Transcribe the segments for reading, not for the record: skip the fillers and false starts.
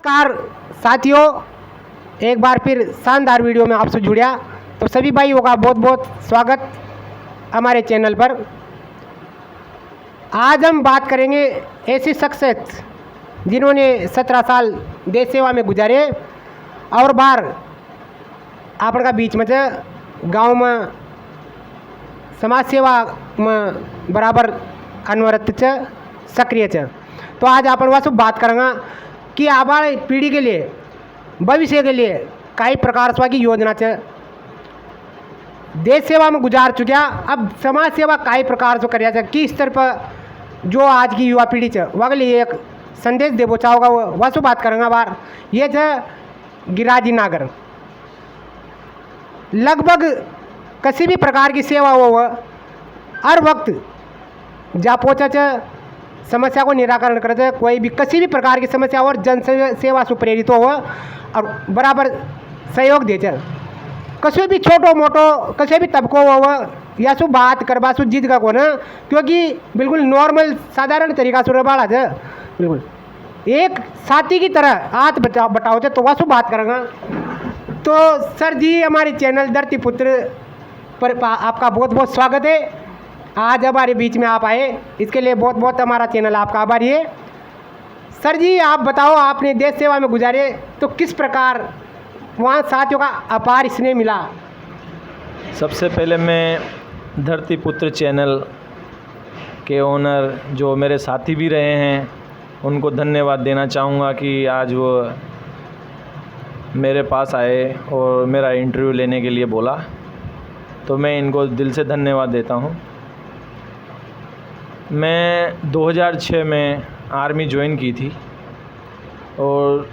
नमस्कार साथियों, एक बार फिर शानदार वीडियो में आपसे जुड़िया तो सभी भाइयों का बहुत बहुत स्वागत हमारे चैनल पर। आज हम बात करेंगे ऐसी शख्सियत जिन्होंने 17 साल देश सेवा में गुजारे और बार आपण का बीच में गांव में समाज सेवा में बराबर अनवरत सक्रिय छ। तो आज अपन वासु बात करेंगे कि आने पीढ़ी के लिए भविष्य के लिए कई प्रकार की योजना छ। देश सेवा में गुजार चुका, अब समाज सेवा कई प्रकार से कर किस स्तर पर जो आज की युवा पीढ़ी छ वह लिए एक संदेश देवो चाहोगा वासु बात करेंगे। बार ये छ गिराजी नागर लगभग किसी भी प्रकार की सेवा हो हर वक्त जा पहुँचा छ, समस्या को निराकरण करते, कोई भी किसी भी प्रकार की समस्या और जन सेवा से प्रेरित हो और बराबर सहयोग दे छ। किसी भी छोटो मोटो किसी भी तबको हो या सु बात करवा सु जीत का कोना, क्योंकि बिल्कुल नॉर्मल साधारण तरीका से बाड़ा छ, बिल्कुल एक साथी की तरह हाथ बटाओ थे। तो वासु बात करेंगे। तो सर जी, हमारे चैनल धरती पुत्र पर आपका बहुत बहुत स्वागत है। आज हमारे बीच में आप आए, इसके लिए बहुत बहुत हमारा चैनल आपका आभारी है। सर जी, आप बताओ, आपने देश सेवा में गुजारे तो किस प्रकार वहाँ साथियों का अपार स्नेह मिला? सबसे पहले मैं धरती पुत्र चैनल के ओनर जो मेरे साथी भी रहे हैं उनको धन्यवाद देना चाहूँगा कि आज वो मेरे पास आए और मेरा इंटरव्यू लेने के लिए बोला, तो मैं इनको दिल से धन्यवाद देता हूँ। मैं 2006 में आर्मी ज्वाइन की थी और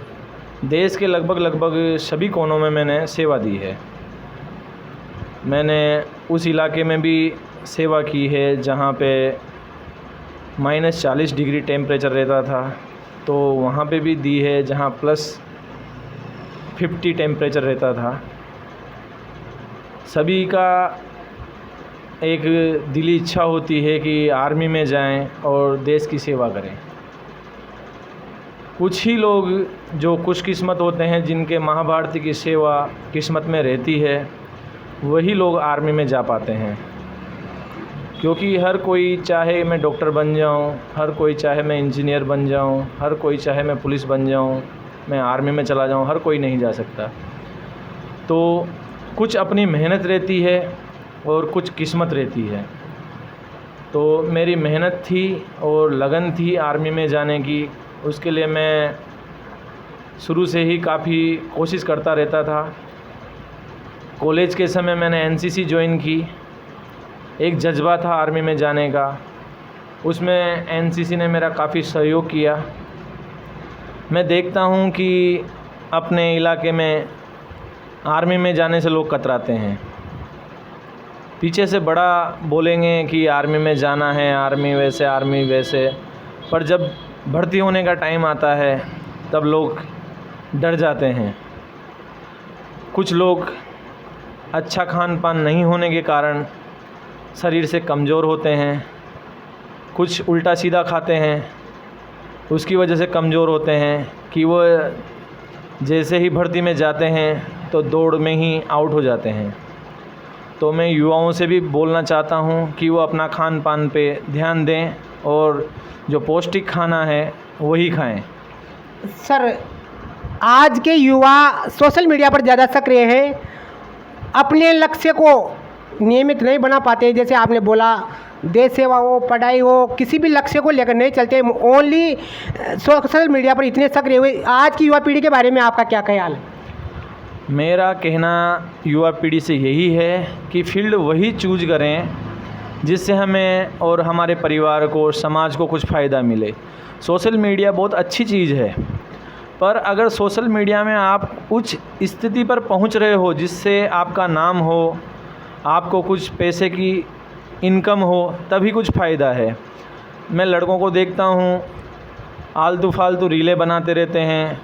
देश के लगभग सभी कोनों में मैंने सेवा दी है। मैंने उस इलाके में भी सेवा की है जहाँ पे -40 डिग्री टेम्परेचर रहता था, तो वहाँ पे भी दी है जहाँ +50 टेम्परेचर रहता था। सभी का एक दिली इच्छा होती है कि आर्मी में जाएं और देश की सेवा करें। कुछ ही लोग जो खुशकिस्मत होते हैं जिनके महाभारत की सेवा किस्मत में रहती है, वही लोग आर्मी में जा पाते हैं। क्योंकि हर कोई चाहे मैं डॉक्टर बन जाऊं, हर कोई चाहे मैं इंजीनियर बन जाऊं, हर कोई चाहे मैं पुलिस बन जाऊं, मैं आर्मी में चला जाऊं, हर कोई नहीं जा सकता। तो कुछ अपनी मेहनत रहती है और कुछ किस्मत रहती है। तो मेरी मेहनत थी और लगन थी आर्मी में जाने की, उसके लिए मैं शुरू से ही काफ़ी कोशिश करता रहता था। कॉलेज के समय मैंने एनसीसी ज्वाइन की, एक जज्बा था आर्मी में जाने का, उसमें एनसीसी ने मेरा काफ़ी सहयोग किया। मैं देखता हूँ कि अपने इलाके में आर्मी में जाने से लोग कतराते हैं, पीछे से बड़ा बोलेंगे कि आर्मी में जाना है, आर्मी वैसे, पर जब भर्ती होने का टाइम आता है तब लोग डर जाते हैं। कुछ लोग अच्छा खान पान नहीं होने के कारण शरीर से कमज़ोर होते हैं, कुछ उल्टा सीधा खाते हैं, उसकी वजह से कमज़ोर होते हैं कि वो जैसे ही भर्ती में जाते हैं तो दौड़ में ही आउट हो जाते हैं। तो मैं युवाओं से भी बोलना चाहता हूं कि वो अपना खान पान पे ध्यान दें और जो पौष्टिक खाना है वही खाएं। सर, आज के युवा सोशल मीडिया पर ज़्यादा सक्रिय हैं, अपने लक्ष्य को नियमित नहीं बना पाते। जैसे आपने बोला, देश सेवा हो, पढ़ाई हो, किसी भी लक्ष्य को लेकर नहीं चलते, ओनली सोशल मीडिया पर इतने सक्रिय हुए। आज की युवा पीढ़ी के बारे में आपका क्या ख्याल है? मेरा कहना युवा पीढ़ी से यही है कि फील्ड वही चूज करें जिससे हमें और हमारे परिवार को और समाज को कुछ फ़ायदा मिले। सोशल मीडिया बहुत अच्छी चीज़ है, पर अगर सोशल मीडिया में आप उच्च स्थिति पर पहुंच रहे हो जिससे आपका नाम हो, आपको कुछ पैसे की इनकम हो, तभी कुछ फ़ायदा है। मैं लड़कों को देखता हूँ आलतू फालतू रीलें बनाते रहते हैं,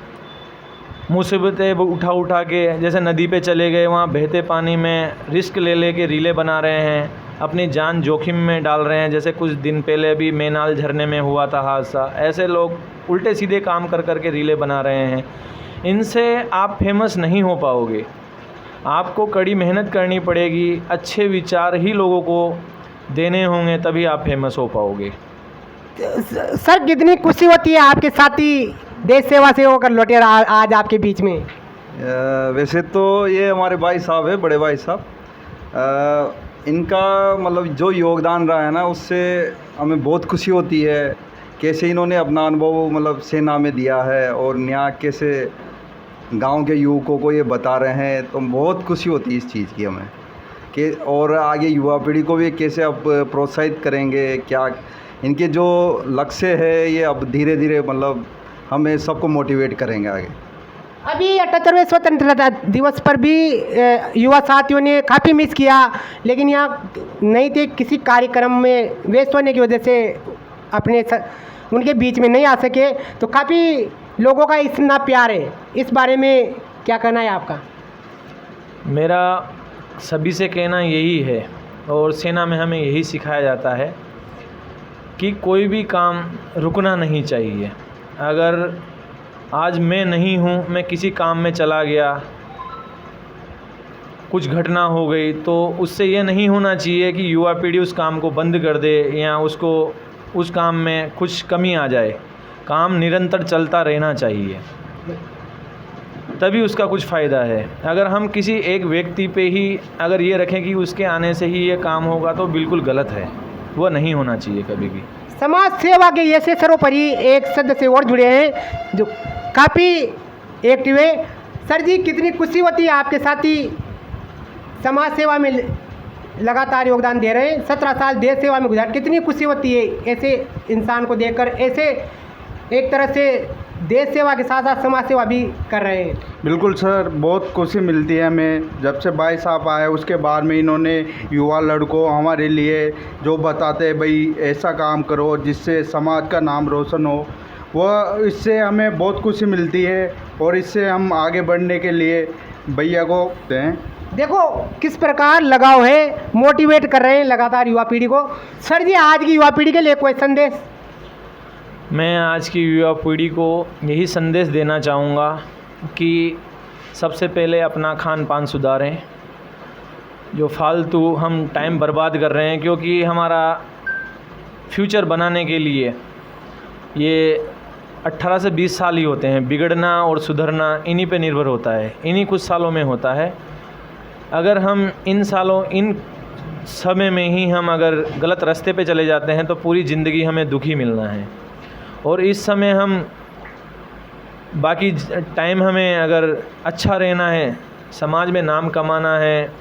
मुसीबतें उठा के जैसे नदी पे चले गए, वहाँ बहते पानी में रिस्क ले के रीलें बना रहे हैं, अपनी जान जोखिम में डाल रहे हैं। जैसे कुछ दिन पहले अभी मैनाल झरने में हुआ था हादसा। ऐसे लोग उल्टे सीधे काम कर कर के रीलें बना रहे हैं। इनसे आप फेमस नहीं हो पाओगे। आपको कड़ी मेहनत करनी पड़ेगी, अच्छे विचार ही लोगों को देने होंगे, तभी आप फेमस हो पाओगे। सर कितनी खुशी होती है आपके साथी देश सेवा से होकर लौटे आज आपके बीच में। वैसे तो ये हमारे भाई साहब है, बड़े भाई साहब। इनका मतलब जो योगदान रहा है ना, उससे हमें बहुत खुशी होती है। कैसे इन्होंने अपना अनुभव मतलब सेना में दिया है और यहाँ कैसे गांव के युवकों को ये बता रहे हैं, तो बहुत खुशी होती है इस चीज़ की हमें कि और आगे युवा पीढ़ी को भी कैसे अब प्रोत्साहित करेंगे। क्या इनके जो लक्ष्य है ये अब धीरे धीरे मतलब हमें सबको मोटिवेट करेंगे आगे। अभी 78वें स्वतंत्रता दिवस पर भी युवा साथियों ने काफ़ी मिस किया, लेकिन यहाँ नहीं थे, किसी कार्यक्रम में व्यस्त होने की वजह से उनके बीच में नहीं आ सके। तो काफ़ी लोगों का इतना प्यार है, इस बारे में क्या कहना है आपका। मेरा सभी से कहना यही है, और सेना में हमें यही सिखाया जाता है कि कोई भी काम रुकना नहीं चाहिए। अगर आज मैं नहीं हूँ, मैं किसी काम में चला गया, कुछ घटना हो गई, तो उससे ये नहीं होना चाहिए कि युवा पीढ़ी उस काम को बंद कर दे या उसको उस काम में कुछ कमी आ जाए। काम निरंतर चलता रहना चाहिए, तभी उसका कुछ फ़ायदा है। अगर हम किसी एक व्यक्ति पे ही अगर ये रखें कि उसके आने से ही ये काम होगा, तो बिल्कुल गलत है, वो नहीं होना चाहिए कभी भी। समाज सेवा के ऐसे सर्वोपरि एक सदस्य और जुड़े हैं जो काफ़ी एक्टिव है। सर जी कितनी खुशी होती है आपके साथी समाज सेवा में लगातार योगदान दे रहे हैं, 17 साल देश सेवा में गुजार, कितनी खुशी होती है ऐसे इंसान को देखकर, ऐसे एक तरह से देश सेवा के साथ साथ समाज सेवा भी कर रहे हैं। बिल्कुल सर, बहुत खुशी मिलती है हमें। जब से भाई साहब आए उसके बाद में इन्होंने युवा लड़कों हमारे लिए जो बताते हैं भाई ऐसा काम करो जिससे समाज का नाम रोशन हो, वह इससे हमें बहुत खुशी मिलती है और इससे हम आगे बढ़ने के लिए भैया को दें। देखो किस प्रकार लगाव है, मोटिवेट कर रहे हैं लगातार युवा पीढ़ी को। सर जी आज की युवा पीढ़ी के लिए कोई संदेश। मैं आज की युवा पीढ़ी को यही संदेश देना चाहूँगा कि सबसे पहले अपना खान पान सुधारें। जो फालतू हम टाइम बर्बाद कर रहे हैं, क्योंकि हमारा फ्यूचर बनाने के लिए ये 18 से 20 साल ही होते हैं। बिगड़ना और सुधरना इन्हीं पे निर्भर होता है, इन्हीं कुछ सालों में होता है। अगर हम इन समय में ही हम अगर गलत रास्ते पे चले जाते हैं, तो पूरी ज़िंदगी हमें दुखी मिलना है। और इस समय हम बाकी टाइम हमें अगर अच्छा रहना है, समाज में नाम कमाना है,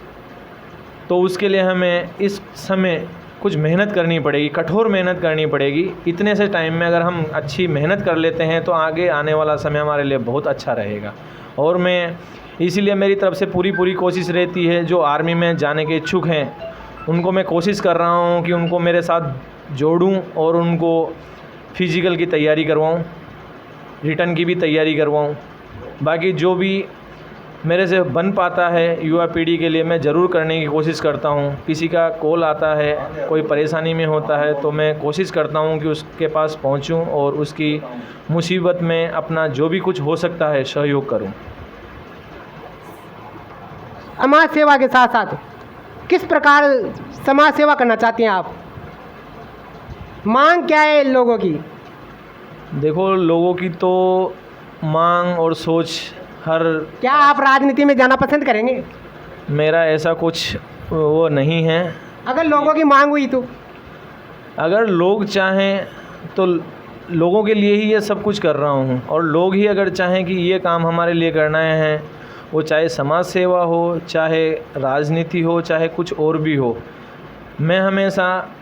तो उसके लिए हमें इस समय कुछ मेहनत करनी पड़ेगी, कठोर मेहनत करनी पड़ेगी। इतने से टाइम में अगर हम अच्छी मेहनत कर लेते हैं, तो आगे आने वाला समय हमारे लिए बहुत अच्छा रहेगा। और मैं इसीलिए मेरी तरफ से पूरी कोशिश रहती है, जो आर्मी में जाने के इच्छुक हैं उनको मैं कोशिश कर रहा हूँ कि उनको मेरे साथ जोड़ूँ और उनको फिज़िकल की तैयारी करवाऊँ, रिटर्न की भी तैयारी करवाऊँ। बाकी जो भी मेरे से बन पाता है युवा पीढ़ी के लिए मैं ज़रूर करने की कोशिश करता हूँ। किसी का कॉल आता है, कोई परेशानी में होता है, तो मैं कोशिश करता हूँ कि उसके पास पहुँचूँ और उसकी मुसीबत में अपना जो भी कुछ हो सकता है सहयोग करूँ। समाज सेवा के साथ साथ किस प्रकार समाज सेवा करना चाहते हैं आप, मांग क्या है लोगों की। देखो लोगों की तो मांग और सोच क्या आप राजनीति में जाना पसंद करेंगे। मेरा ऐसा कुछ वो नहीं है। अगर लोगों की मांग हुई तो, अगर लोग चाहें तो लोगों के लिए ही ये सब कुछ कर रहा हूँ। और लोग ही अगर चाहें कि ये काम हमारे लिए करना है, वो चाहे समाज सेवा हो, चाहे राजनीति हो, चाहे कुछ और भी हो, मैं हमेशा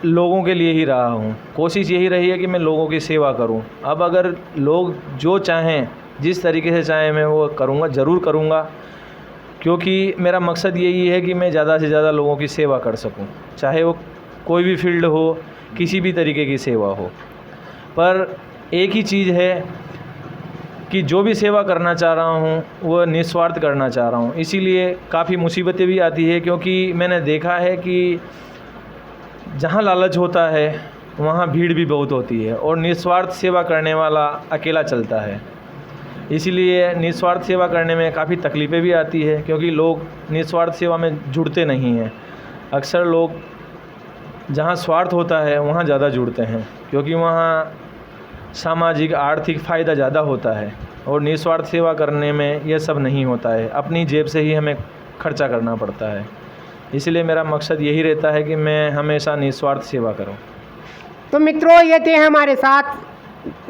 लोगों के लिए ही रहा हूँ। कोशिश यही रही है कि मैं लोगों की सेवा करूँ। अब अगर लोग जो चाहें, जिस तरीके से चाहें, मैं वो करूँगा, ज़रूर करूँगा, क्योंकि मेरा मकसद यही है कि मैं ज़्यादा से ज़्यादा लोगों की सेवा कर सकूँ, चाहे वो कोई भी फील्ड हो, किसी भी तरीके की सेवा हो। पर एक ही चीज़ है कि जो भी सेवा करना चाह रहा हूँ वो निस्वार्थ करना चाह रहा हूँ। इसीलिए काफ़ी मुसीबतें भी आती है, क्योंकि मैंने देखा है कि जहाँ लालच होता है वहाँ भीड़ भी बहुत होती है और निस्वार्थ सेवा करने वाला अकेला चलता है। इसीलिए निस्वार्थ सेवा करने में काफ़ी तकलीफ़ें भी आती है, क्योंकि लोग निस्वार्थ सेवा में जुड़ते नहीं हैं। अक्सर लोग जहाँ स्वार्थ होता है वहाँ ज़्यादा जुड़ते हैं, क्योंकि वहाँ सामाजिक आर्थिक फ़ायदा ज़्यादा होता है और निस्वार्थ सेवा करने में यह सब नहीं होता है। अपनी जेब से ही हमें खर्चा करना पड़ता है। इसलिए मेरा मकसद यही रहता है कि मैं हमेशा निस्वार्थ सेवा करूं। तो मित्रों, ये थे हमारे साथ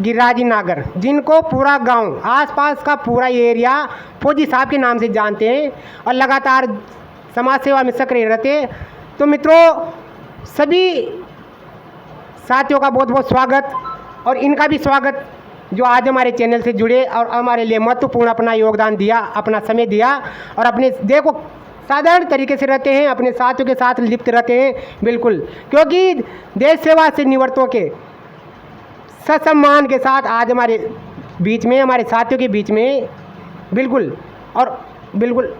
गिरिराजी नागर, जिनको पूरा गांव, आसपास का पूरा एरिया फौजी साहब के नाम से जानते हैं और लगातार समाज सेवा में सक्रिय रहते हैं। तो मित्रों, सभी साथियों का बहुत बहुत स्वागत, और इनका भी स्वागत जो आज हमारे चैनल से जुड़े और हमारे लिए महत्वपूर्ण अपना योगदान दिया, अपना समय दिया, और अपने देखो साधारण तरीके से रहते हैं, अपने साथियों के साथ लिप्त रहते हैं। बिल्कुल, क्योंकि देश सेवा से निवृत्तों के ससम्मान के साथ आज हमारे बीच में, हमारे साथियों के बीच में बिल्कुल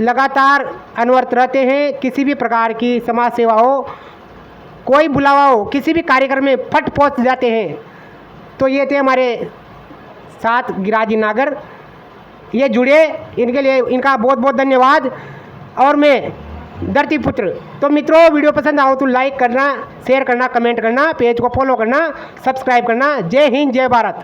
लगातार अनवरत रहते हैं। किसी भी प्रकार की समाज सेवा हो, कोई बुलावा हो, किसी भी कार्यक्रम में फट पहुंच जाते हैं। तो ये थे हमारे साथ गिरिराजी नागर, ये जुड़े, इनके लिए इनका बहुत बहुत धन्यवाद। और मैं धरती पुत्र। तो मित्रों, वीडियो पसंद आओ तो लाइक करना, शेयर करना, कमेंट करना, पेज को फॉलो करना, सब्सक्राइब करना। जय हिंद, जय भारत।